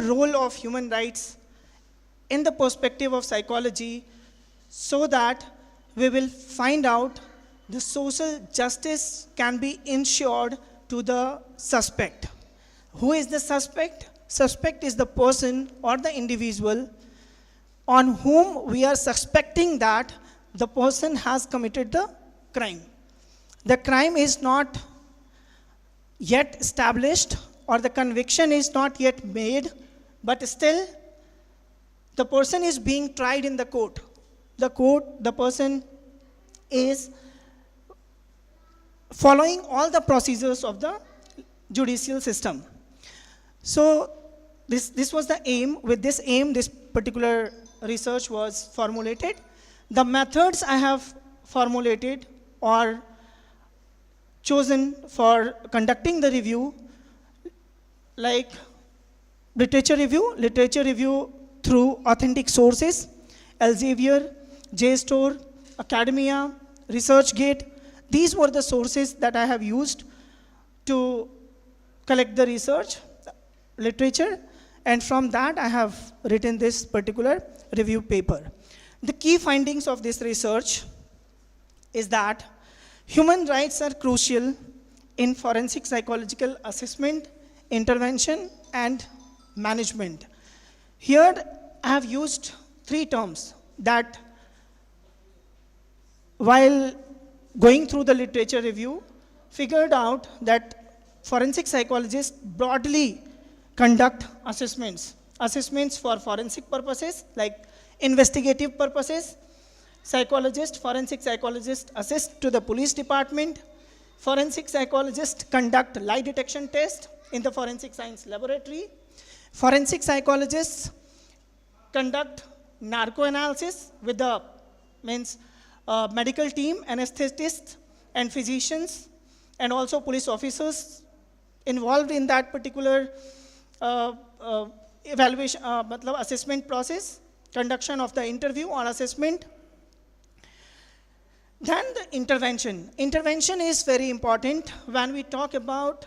role of human rights in the perspective of psychology so that we will find out the social justice can be ensured to the suspect. Who is the suspect? Suspect is the person or the individual on whom we are suspecting that the person has committed the crime. The crime is not yet established or the conviction is not yet made, but still the person is being tried in the court. The person is following all the procedures of the judicial system. So this was the aim. With this aim, this particular research was formulated. The methods I have formulated or chosen for conducting the review, like literature review through authentic sources, Elsevier, JSTOR, Academia, ResearchGate. These were the sources that I have used to collect the research literature, and from that I have written this particular review paper. The key findings of this research is that human rights are crucial in forensic psychological assessment, intervention, and management. Here I have used 3 terms that while going through the literature review, figured out that forensic psychologists broadly conduct assessments. Assessments for forensic purposes, like investigative purposes. Forensic psychologists assist to the police department. Forensic psychologists conduct lie detection tests in the forensic science laboratory. Forensic psychologists conduct narco-analysis with the medical team, anesthetists, and physicians, and also police officers involved in that particular evaluation, assessment process, conduction of the interview or assessment. Then the intervention. Intervention is very important when we talk about